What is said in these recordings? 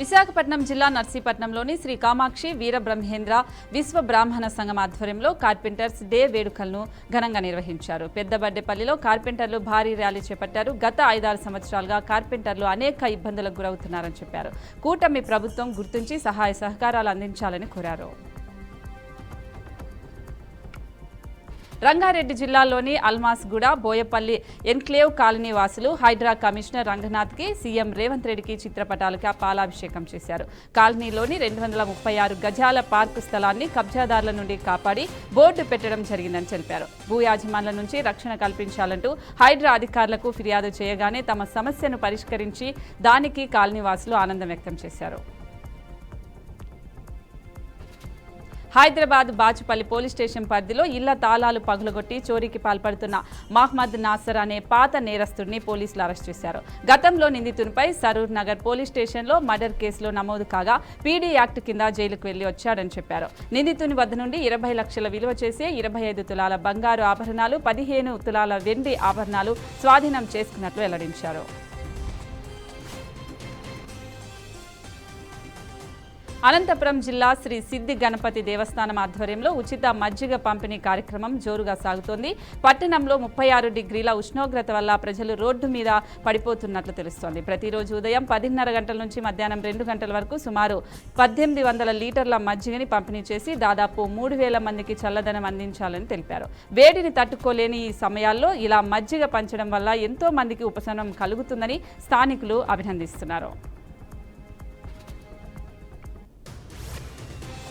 విశాఖపట్నం జిల్లా నర్సీపట్నంలోని శ్రీ కామాక్షి వీరబ్రహ్మేంద్ర విశ్వ బ్రాహ్మణ సంఘం ఆధ్వర్యంలో కార్పెంటర్స్ డే వేడుకలను ఘనంగా నిర్వహించారు. పెద్దబడ్డేపల్లిలో కార్పెంటర్లు భారీ ర్యాలీ చేపట్టారు. గత 5-6 సంవత్సరాలుగా కార్పెంటర్లు అనేక ఇబ్బందులకు గురవుతున్నారని చెప్పారు. కూటమి ప్రభుత్వం గుర్తించి సహాయ సహకారాలు అందించాలని కోరారు. రంగారెడ్డి జిల్లాలోని అల్మాస్గూడ, బోయపల్లి ఎన్క్లేవ్ కాలనీ వాసులు హైడ్రా కమిషనర్ రంగనాథ్కి సీఎం రేవంత్ రెడ్డికి చిత్రపటాలకి పాలాభిషేకం చేశారు. కాలనీలోని 236 గజాల పార్కు స్థలాన్ని కబ్జాదారుల నుండి కాపాడి బోర్డు పెట్టడం జరిగిందని తెలిపారు. భూ యాజమాన్ల నుంచి రక్షణ కల్పించాలంటూ హైడ్రా అధికారులకు ఫిర్యాదు చేయగానే తమ సమస్యను పరిష్కరించి దానికి కాలనీ వాసులు ఆనందం వ్యక్తం చేశారు. హైదరాబాద్ బాచుపల్లి పోలీస్ స్టేషన్ పరిధిలో ఇళ్ల తాళాలు పగులగొట్టి చోరీకి పాల్పడుతున్న మహ్మద్ నాసర్ అనే పాత నేరస్తుడిని పోలీసులు అరెస్ట్ చేశారు. గతంలో నిందితునిపై సరూర్ నగర్ పోలీస్ స్టేషన్లో మర్డర్ కేసులో నమోదు కాగా పీడీ యాక్ట్ కింద జైలుకు వెళ్లి వచ్చాడని చెప్పారు. నిందితుని వద్ద నుండి 20 లక్షల విలువ చేసే 25 తులాల బంగారు ఆభరణాలు, 15 తులాల వెండి ఆభరణాలు స్వాధీనం చేసుకున్నట్లు వెల్లడించారు. అనంతపురం జిల్లా శ్రీ సిద్ధి గణపతి దేవస్థానం ఆధ్వర్యంలో ఉచిత మజ్జిగ పంపిణీ కార్యక్రమం జోరుగా సాగుతోంది. పట్టణంలో 36 డిగ్రీల ఉష్ణోగ్రత వల్ల ప్రజలు రోడ్డు మీద పడిపోతున్నట్లు తెలుస్తోంది. ప్రతిరోజు ఉదయం 10:30 గంటల నుంచి మధ్యాహ్నం 2 గంటల వరకు సుమారు 1800 లీటర్ల మజ్జిగని పంపిణీ చేసి దాదాపు 3000 మందికి చల్లదనం అందించాలని తెలిపారు. వేడిని తట్టుకోలేని ఈ సమయాల్లో ఇలా మజ్జిగ పంచడం వల్ల ఎంతో మందికి ఉపశమనం కలుగుతుందని స్థానికులు అభినందిస్తున్నారు.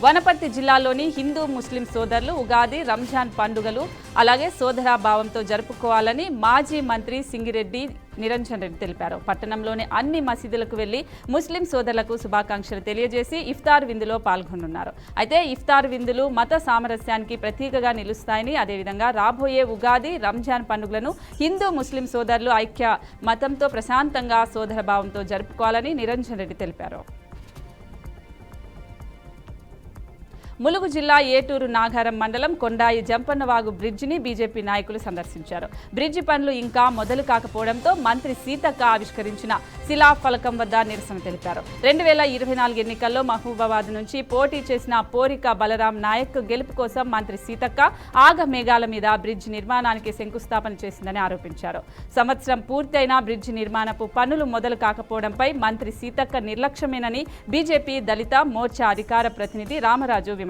వనపర్తి జిల్లాలోని హిందూ ముస్లిం సోదరులు ఉగాది, రంజాన్ పండుగలు అలాగే సోదరాభావంతో జరుపుకోవాలని మాజీ మంత్రి సింగిరెడ్డి నిరంజన్ రెడ్డి తెలిపారు. పట్టణంలోని అన్ని మసీదులకు వెళ్లి ముస్లిం సోదరులకు శుభాకాంక్షలు తెలియజేసి ఇఫ్తార్ విందులో పాల్గొనున్నారు. అయితే ఇఫ్తార్ విందులు మత సామరస్యానికి ప్రతీకగా నిలుస్తాయని, అదేవిధంగా రాబోయే ఉగాది, రంజాన్ పండుగలను హిందూ ముస్లిం సోదరులు ఐక్య మతంతో ప్రశాంతంగా సోదరభావంతో జరుపుకోవాలని నిరంజన్ రెడ్డి తెలిపారు. ములుగు జిల్లా ఏటూరు నాగారం మండలం కొండాయి జంపన్నవాగు బ్రిడ్జిని బీజేపీ నాయకులు సందర్శించారు. బ్రిడ్జి పనులు ఇంకా మొదలు కాకపోవడంతో మంత్రి సీతక్క ఆవిష్కరించిన శిలాఫలకం వద్ద నిరసన తెలిపారు. 2024 ఎన్నికల్లో మహబూబాబాద్ నుంచి పోటీ చేసిన పోరిక బలరాం నాయక్ గెలుపు కోసం మంత్రి సీతక్క ఆగమేఘాల మీద బ్రిడ్జి నిర్మాణానికి శంకుస్థాపన చేసిందని ఆరోపించారు. సంవత్సరం పూర్తయినా బ్రిడ్జి నిర్మాణపు పనులు మొదలు కాకపోవడంపై మంత్రి సీతక్క నిర్లక్ష్యమేనని బీజేపీ దళిత మోర్చా అధికార ప్రతినిధి రామరాజు విమర్శించారు.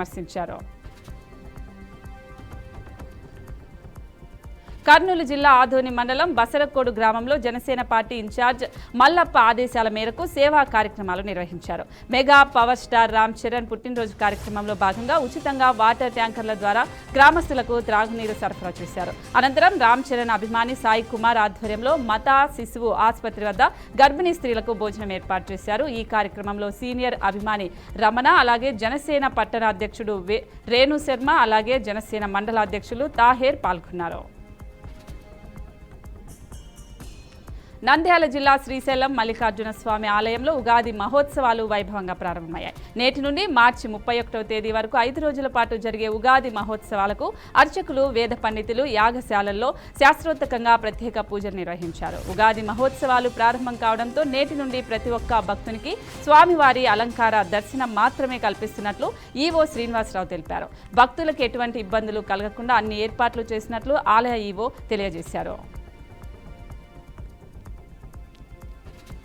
కర్నూలు జిల్లా ఆదోని మండలం బసరకోడు గ్రామంలో జనసేన పార్టీ ఇన్ఛార్జ్ మల్లప్ప ఆదేశాల మేరకు సేవా కార్యక్రమాలు నిర్వహించారు. Mega power star Ram Charan పుట్టినరోజు కార్యక్రమంలో భాగంగా ఉచితంగా వాటర్ ట్యాంకర్ల ద్వారా గ్రామస్తులకు త్రాగునీరు సరఫరా చేశారు. అనంతరం రామ్ చరణ్ అభిమాని సాయి కుమార్ ఆధ్వర్యంలో మాతా శిశువు ఆసుపత్రి వద్ద గర్భిణీ స్త్రీలకు భోజనం ఏర్పాటు చేశారు. ఈ కార్యక్రమంలో సీనియర్ అభిమాని రమణ, అలాగే జనసేన పట్టణ అధ్యక్షుడు రేణు శర్మ, అలాగే జనసేన మండల అధ్యక్షులు తాహేర్ పాల్గొన్నారు. నంద్యాల జిల్లా శ్రీశైలం మల్లికార్జున స్వామి ఆలయంలో ఉగాది మహోత్సవాలు వైభవంగా ప్రారంభమయ్యాయి. నేటి నుండి మార్చి 31వ తేదీ వరకు 5 రోజుల పాటు జరిగే ఉగాది మహోత్సవాలకు అర్చకులు, వేద పండితులు యాగశాలల్లో శాస్త్రోత్తకంగా ప్రత్యేక పూజలు నిర్వహించారు. ఉగాది మహోత్సవాలు ప్రారంభం కావడంతో నేటి నుండి ప్రతి ఒక్క భక్తునికి స్వామివారి అలంకార దర్శనం మాత్రమే కల్పిస్తున్నట్లు ఈవో శ్రీనివాసరావు తెలిపారు. భక్తులకు ఎటువంటి ఇబ్బందులు కలగకుండా అన్ని ఏర్పాట్లు చేసినట్లు ఆలయ ఈవో తెలియజేశారు.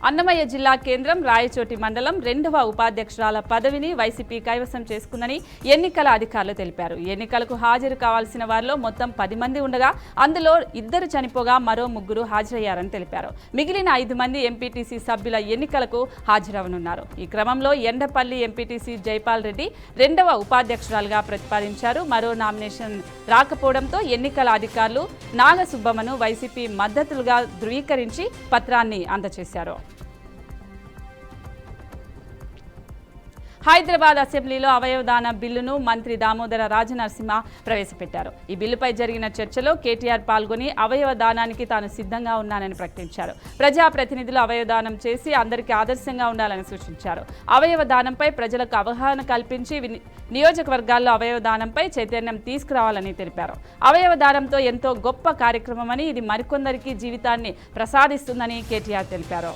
అన్నమయ్య జిల్లా కేంద్రం రాయచోటి మండలం 2వ ఉపాధ్యక్షురాల పదవిని వైసీపీ కైవసం చేసుకుందని ఎన్నికల అధికారులు తెలిపారు. ఎన్నికలకు హాజరు కావాల్సిన వారిలో మొత్తం 10 మంది ఉండగా అందులో 2 చనిపోగా మరో 3 హాజరయ్యారని తెలిపారు. మిగిలిన 5 మంది ఎంపీటీసీ సభ్యుల ఎన్నికలకు హాజరవనున్నారు. ఈ క్రమంలో ఎండపల్లి ఎంపీటీసీ జైపాల్ రెడ్డి 2వ ఉపాధ్యక్షురాలుగా ప్రతిపాదించారు. మరో నామినేషన్ రాకపోవడంతో ఎన్నికల అధికారులు నాగసుబ్బమ్మను వైసీపీ మద్దతులుగా ధృవీకరించి పత్రాన్ని అందజేశారు. హైదరాబాద్ అసెంబ్లీలో అవయవదాన బిల్లును మంత్రి దామోదర రాజనరసింహ ప్రవేశపెట్టారు. ఈ బిల్లుపై జరిగిన చర్చలో కేటీఆర్ పాల్గొని అవయవదానానికి తాను సిద్ధంగా ఉన్నానని ప్రకటించారు. ప్రజాప్రతినిధులు అవయవదానం చేసి అందరికీ ఆదర్శంగా ఉండాలని సూచించారు. అవయవదానంపై ప్రజలకు అవగాహన కల్పించి నియోజకవర్గాల్లో అవయవదానంపై చైతన్యం తీసుకురావాలని తెలిపారు. అవయవదానంతో ఎంతో గొప్ప కార్యక్రమమని, ఇది మరికొందరికి జీవితాన్ని ప్రసాదిస్తుందని కేటీఆర్ తెలిపారు.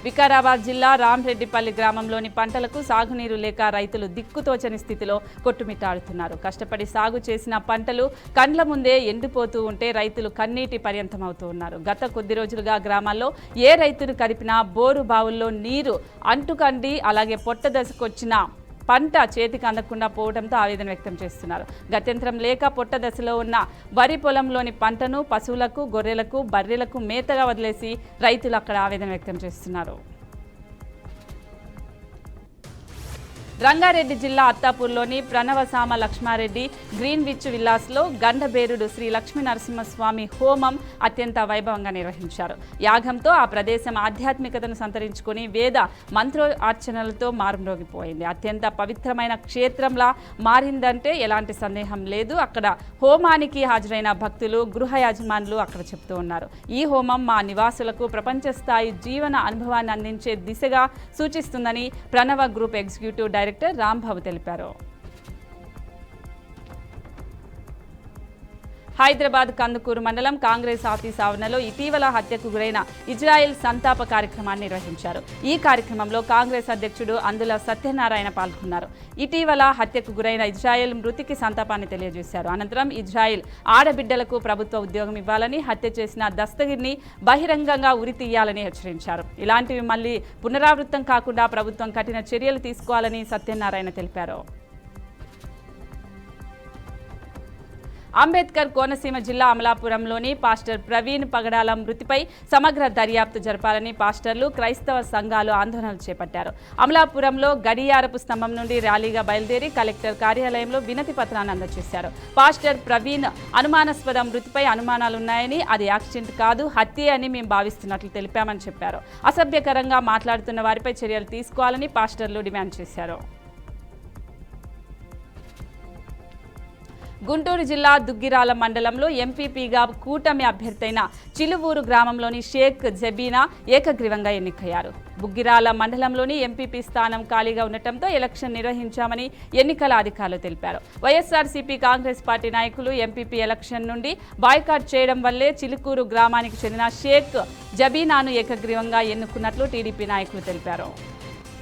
వికారాబాద్ జిల్లా రాంరెడ్డిపల్లి గ్రామంలోని పంటలకు సాగునీరు లేక రైతులు దిక్కుతోచని స్థితిలో కొట్టుమిట్టాడుతున్నారు. కష్టపడి సాగు చేసిన పంటలు కండ్ల ముందే ఎండిపోతూ ఉంటే రైతులు కన్నీటి పర్యంతమవుతూ ఉన్నారు. గత కొద్ది రోజులుగా గ్రామాల్లో ఏ రైతును కదిపినా బోరు బావుల్లో నీరు అంటుకండి అలాగే పొట్ట దశకొచ్చిన పంట చేతికి అందకుండా పోవడంతో ఆవేదన వ్యక్తం చేస్తున్నారు. గత్యంతరం లేక పొట్ట దశలో ఉన్న వరి పొలంలోని పంటను పశువులకు, గొర్రెలకు, బర్రెలకు మేతగా వదిలేసి రైతులు అక్కడ ఆవేదన వ్యక్తం చేస్తున్నారు. రంగారెడ్డి జిల్లా అత్తాపూర్లోని ప్రణవసామ లక్ష్మారెడ్డి గ్రీన్విచ్ విల్లాస్లో గండబేరుడు శ్రీ లక్ష్మీ నరసింహస్వామి హోమం అత్యంత వైభవంగా నిర్వహించారు. యాగంతో ఆ ప్రదేశం ఆధ్యాత్మికతను సంతరించుకుని వేద మంత్రోర్చనలతో మారుమ్రోగిపోయింది. అత్యంత పవిత్రమైన క్షేత్రంలా మారిందంటే ఎలాంటి సందేహం లేదు. అక్కడ హోమానికి హాజరైన భక్తులు, గృహ యజమానులు అక్కడ చెప్తూ ఉన్నారు. ఈ హోమం మా నివాసులకు ప్రపంచ స్థాయి జీవన అనుభవాన్ని అందించే దిశగా సూచిస్తుందని ప్రణవ గ్రూప్ ఎగ్జిక్యూటివ్ డైరెక్టర్ రాంబాబు తెలిపారు. హైదరాబాద్ కందుకూరు మండలం కాంగ్రెస్ ఆఫీస్ ఆవరణలో ఇటీవల హత్యకు గురైన ఇజ్రాయెల్ సంతాప కార్యక్రమాన్ని నిర్వహించారు. ఈ కార్యక్రమంలో కాంగ్రెస్ అధ్యక్షుడు అందుల సత్యనారాయణ పాల్గొన్నారు. ఇటీవల హత్యకు గురైన ఇజ్రాయెల్ మృతికి సంతాపాన్ని తెలియజేశారు. అనంతరం ఇజ్రాయెల్ ఆడబిడ్డలకు ప్రభుత్వ ఉద్యోగం ఇవ్వాలని, హత్య చేసిన దస్తగిరిని బహిరంగంగా ఉరి తీయాలని హెచ్చరించారు. ఇలాంటివి మళ్లీ పునరావృతం కాకుండా ప్రభుత్వం కఠిన చర్యలు తీసుకోవాలని సత్యనారాయణ తెలిపారు. అంబేద్కర్ కోనసీమ జిల్లా అమలాపురంలోని పాస్టర్ ప్రవీణ్ పగడాల మృతిపై సమగ్ర దర్యాప్తు జరపాలని పాస్టర్లు, క్రైస్తవ సంఘాలు ఆందోళనలు చేపట్టారు. అమలాపురంలో గడియారపు స్తంభం నుండి ర్యాలీగా బయలుదేరి కలెక్టర్ కార్యాలయంలో వినతి పత్రాన్ని అందజేశారు. పాస్టర్ ప్రవీణ్ అనుమానాస్పద మృతిపై అనుమానాలున్నాయని, అది యాక్సిడెంట్ కాదు, హత్యే అని మేము భావిస్తున్నట్లు తెలిపామని చెప్పారు. అసభ్యకరంగా మాట్లాడుతున్న వారిపై చర్యలు తీసుకోవాలని పాస్టర్లు డిమాండ్ చేశారు. గుంటూరు జిల్లా దుగ్గిరాల మండలంలో ఎంపీపీగా కూటమి అభ్యర్థైన చిలువూరు గ్రామంలోని షేక్ జబీనా ఏకగ్రీవంగా ఎన్నికయ్యారు. బుగ్గిరాల మండలంలోని ఎంపీపీ స్థానం ఖాళీగా ఉండటంతో ఎలక్షన్ నిర్వహించామని ఎన్నికల అధికారులు తెలిపారు. వైఎస్ఆర్సీపీ, కాంగ్రెస్ పార్టీ నాయకులు ఎంపీపీ ఎలక్షన్ నుండి బాయ్కాట్ చేయడం వల్లే చిలుకూరు గ్రామానికి చెందిన షేక్ జబీనాను ఏకగ్రీవంగా ఎన్నుకున్నట్లు టీడీపీ నాయకులు తెలిపారు.